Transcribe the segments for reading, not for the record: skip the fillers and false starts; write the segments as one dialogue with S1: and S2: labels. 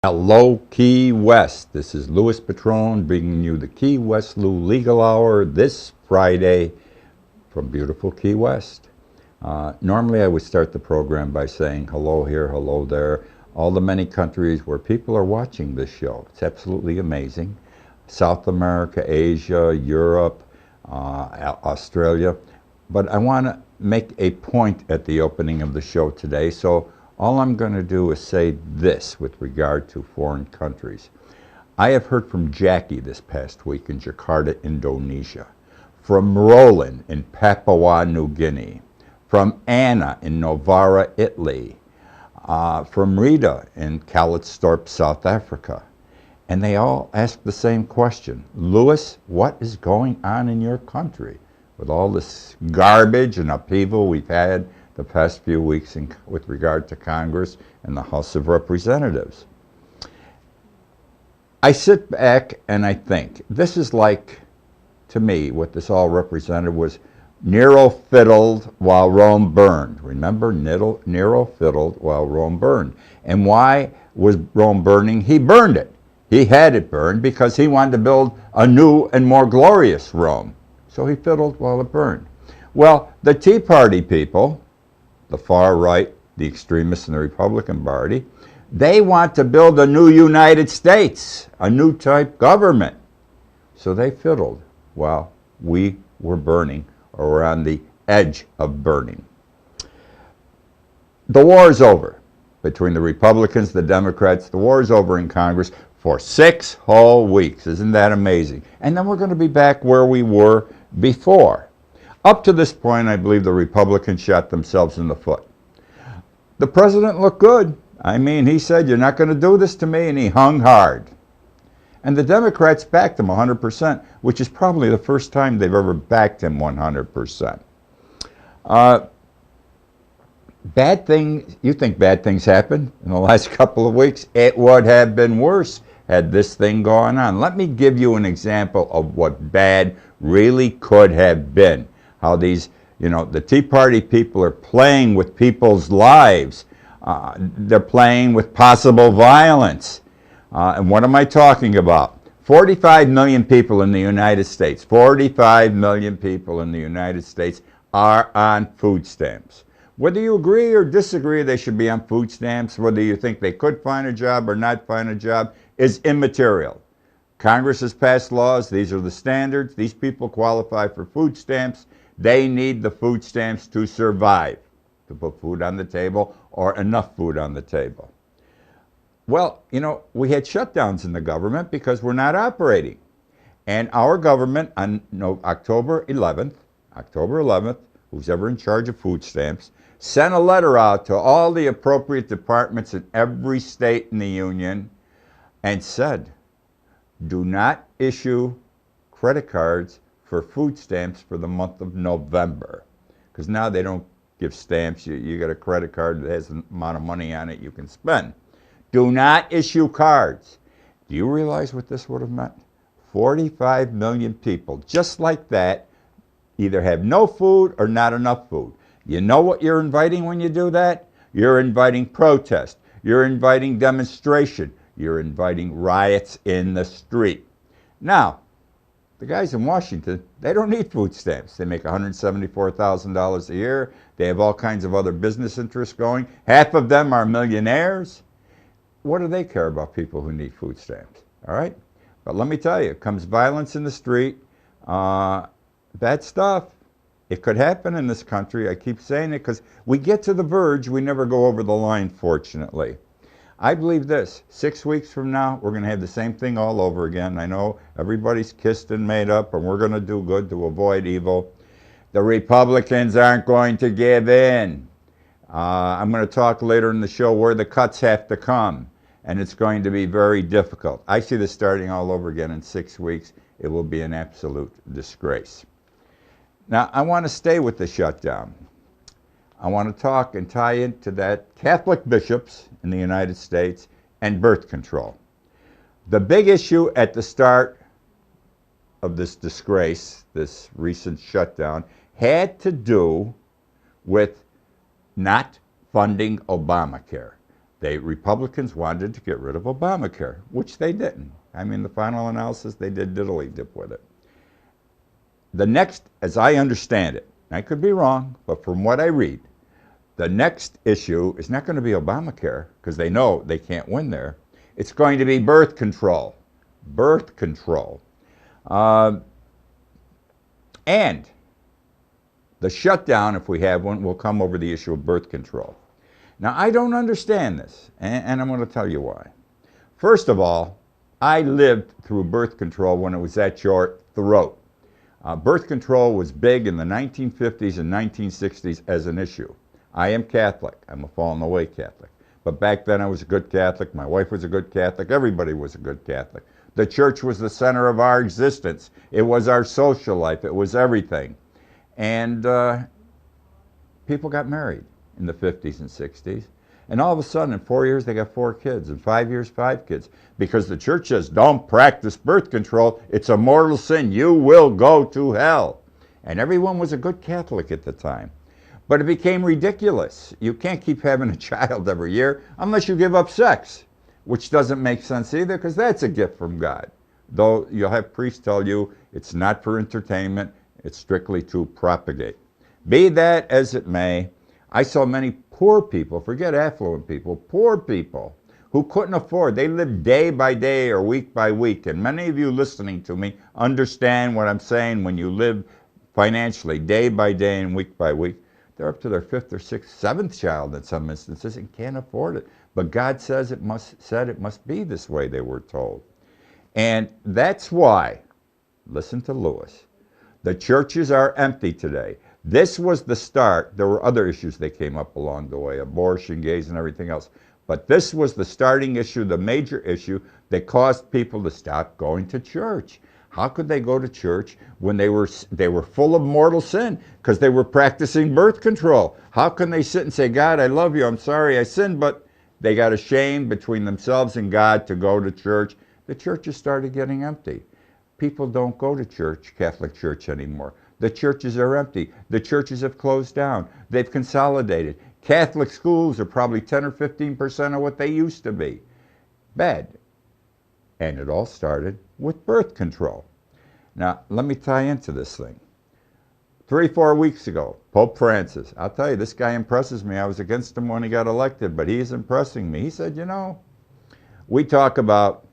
S1: Hello, Key West. This is Louis Patron bringing you the Key West Lou Legal Hour this Friday from beautiful Key West. Normally, I would start the program by saying hello here, hello there, all the many countries where people are watching this show. It's absolutely amazing. South America, Asia, Europe, Australia. But I want to make a point at the opening of the show today, so all I'm going to do is say this with regard to foreign countries. I have heard from Jackie this past week in Jakarta, Indonesia, from Roland in Papua New Guinea, from Anna in Novara, Italy, from Rita in Calitzdorp, South Africa. And they all ask the same question. Louis, what is going on in your country with all this garbage and upheaval we've had the past few weeks with regard to Congress and the House of Representatives? I sit back and I think, this is like, to me, what this all represented was Nero fiddled while Rome burned. Remember, Nero fiddled while Rome burned. And why was Rome burning? He burned it. He had it burned because he wanted to build a new and more glorious Rome. So he fiddled while it burned. Well, the Tea Party people, the far right, the extremists in the Republican Party, they want to build a new United States, a new type government. So they fiddled while we were burning, or were on the edge of burning. The war is over between the Republicans, the Democrats. The war is over in Congress for 6 whole weeks. Isn't that amazing? And then we're going to be back where we were before. Up to this point, I believe the Republicans shot themselves in the foot. The president looked good. I mean, he said, "You're not going to do this to me," and he hung hard. And the Democrats backed him 100%, which is probably the first time they've ever backed him 100%. Bad things, you think bad things happened in the last couple of weeks? It would have been worse had this thing gone on. Let me give you an example of what bad really could have been. How these, the Tea Party people are playing with people's lives. They're playing with possible violence. And what am I talking about? 45 million people in the United States, 45 million people in the United States are on food stamps. Whether you agree or disagree they should be on food stamps, whether you think they could find a job or not find a job, is immaterial. Congress has passed laws. These are the standards. These people qualify for food stamps. They need the food stamps to survive, to put food on the table or enough food on the table. Well, we had shutdowns in the government because we're not operating. And our government on October 11th, who's ever in charge of food stamps, sent a letter out to all the appropriate departments in every state in the union and said, do not issue credit cards for food stamps for the month of November. Because now they don't give stamps. You get a credit card that has an amount of money on it you can spend. Do not issue cards. Do you realize what this would have meant? 45 million people, just like that, either have no food or not enough food. You know what you're inviting when you do that? You're inviting protest. You're inviting demonstration. You're inviting riots in the street. Now, the guys in Washington, they don't need food stamps. They make $174,000 a year. They have all kinds of other business interests going. Half of them are millionaires. What do they care about people who need food stamps? All right? But let me tell you, comes violence in the street, bad stuff. It could happen in this country. I keep saying it because we get to the verge. We never go over the line, fortunately. I believe this. 6 weeks from now, we're going to have the same thing all over again. I know everybody's kissed and made up, and we're going to do good to avoid evil. The Republicans aren't going to give in. I'm going to talk later in the show where the cuts have to come, and it's going to be very difficult. I see this starting all over again in 6 weeks. It will be an absolute disgrace. Now, I want to stay with the shutdown. I want to talk and tie into that Catholic bishops in the United States and birth control. The big issue at the start of this disgrace, this recent shutdown, had to do with not funding Obamacare. Republicans wanted to get rid of Obamacare, which they didn't. I mean, the final analysis, they did diddly dip with it. The next, as I understand it, I could be wrong, but from what I read, the next issue is not going to be Obamacare, because they know they can't win there. It's going to be birth control. Birth control. And the shutdown, if we have one, will come over the issue of birth control. Now, I don't understand this, and I'm going to tell you why. First of all, I lived through birth control when it was at your throat. Birth control was big in the 1950s and 1960s as an issue. I am Catholic. I'm a fallen away Catholic. But back then I was a good Catholic. My wife was a good Catholic. Everybody was a good Catholic. The church was the center of our existence. It was our social life. It was everything. And people got married in the 50s and 60s. And all of a sudden, in 4 years, they got 4 kids. In 5 years, 5 kids. Because the church says, don't practice birth control. It's a mortal sin. You will go to hell. And everyone was a good Catholic at the time. But it became ridiculous. You can't keep having a child every year unless you give up sex, which doesn't make sense either, because that's a gift from God. Though you'll have priests tell you it's not for entertainment, it's strictly to propagate. Be that as it may, I saw many poor people, forget affluent people, poor people who couldn't afford. They lived day by day or week by week. And many of you listening to me understand what I'm saying. When you live financially day by day and week by week, they're up to their 5th or 6th, 7th child in some instances and can't afford it. But God said it must be this way, they were told. And that's why, listen to Lewis, the churches are empty today. This was the start. There were other issues that came up along the way, abortion, gays, and everything else. But this was the starting issue, the major issue that caused people to stop going to church. How could they go to church when they were full of mortal sin because they were practicing birth control? How can they sit and say, God, I love you, I'm sorry I sinned, but they got ashamed between themselves and God to go to church? The churches started getting empty. People don't go to church, Catholic Church, anymore. The churches are empty. The churches have closed down. They've consolidated. Catholic schools are probably 10 or 15% of what they used to be. Bad. And it all started with birth control. Now, let me tie into this thing. 3-4 weeks ago, Pope Francis, I'll tell you, this guy impresses me. I was against him when he got elected, but he is impressing me. He said, you know, we talk about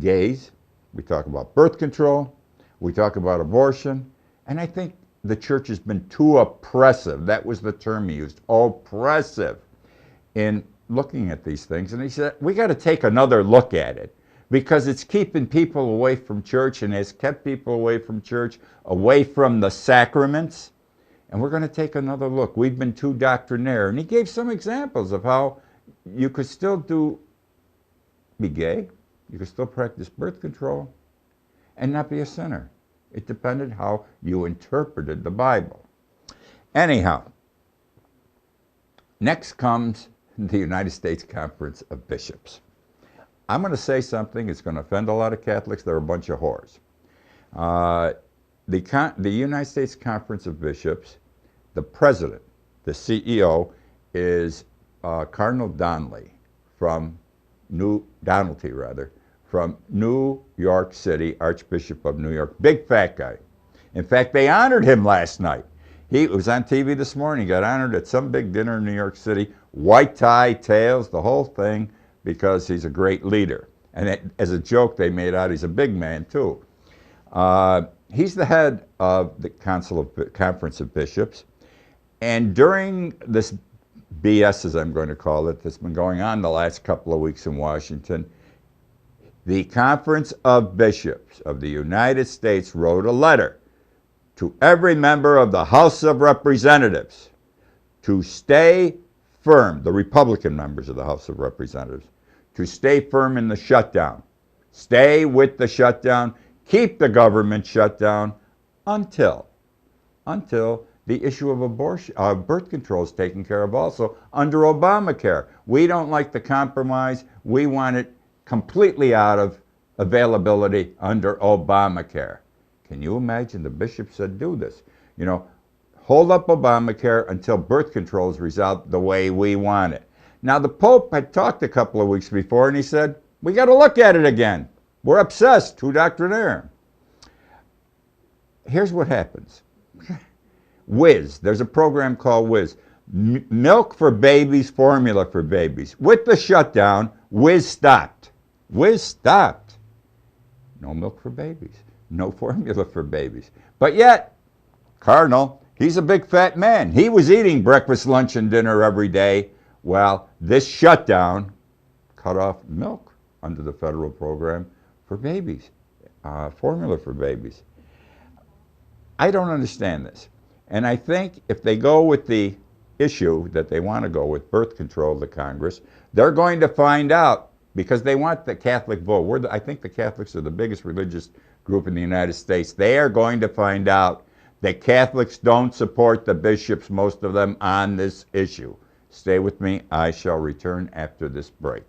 S1: gays, we talk about birth control, we talk about abortion, and I think the church has been too oppressive. That was the term he used, oppressive, in looking at these things. And he said, we got to take another look at it because it's keeping people away from church and has kept people away from church, away from the sacraments. And we're going to take another look. We've been too doctrinaire. And he gave some examples of how you could still be gay, you could still practice birth control, and not be a sinner. It depended how you interpreted the Bible. Anyhow, next comes the United States Conference of Bishops. I'm going to say something, it's going to offend a lot of Catholics, they're a bunch of whores. The United States Conference of Bishops, the president, the CEO, is Cardinal Donelty from New York City, Archbishop of New York. Big fat guy. In fact, they honored him last night. He was on TV this morning. He got honored at some big dinner in New York City. White tie, tails, the whole thing, because he's a great leader. And as a joke, they made out he's a big man, too. He's the head of the Conference of Bishops. And during this BS, as I'm going to call it, that's been going on the last couple of weeks in Washington, the Conference of Bishops of the United States wrote a letter to every member of the House of Representatives to stay firm, the Republican members of the House of Representatives, to stay firm in the shutdown. Stay with the shutdown. Keep the government shut down until the issue of abortion, birth control is taken care of also under Obamacare. We don't like the compromise. We want it completely out of availability under Obamacare. Can you imagine? The bishop said, do this. Hold up Obamacare until birth control is resolved the way we want it. Now, the Pope had talked a couple of weeks before, and he said, we got to look at it again. We're obsessed, too doctrinaire. Here's what happens. Whiz, there's a program called Whiz. Milk for babies, formula for babies. With the shutdown, Whiz stopped. Whiz stopped. No milk for babies. No formula for babies. But yet, Cardinal, he's a big fat man. He was eating breakfast, lunch, and dinner every day. Well, this shutdown cut off milk under the federal program for babies, formula for babies. I don't understand this. And I think if they go with the issue that they want to go with, birth control, the Congress, they're going to find out, because they want the Catholic vote. I think the Catholics are the biggest religious group in the United States. They are going to find out that Catholics don't support the bishops, most of them, on this issue. Stay with me. I shall return after this break.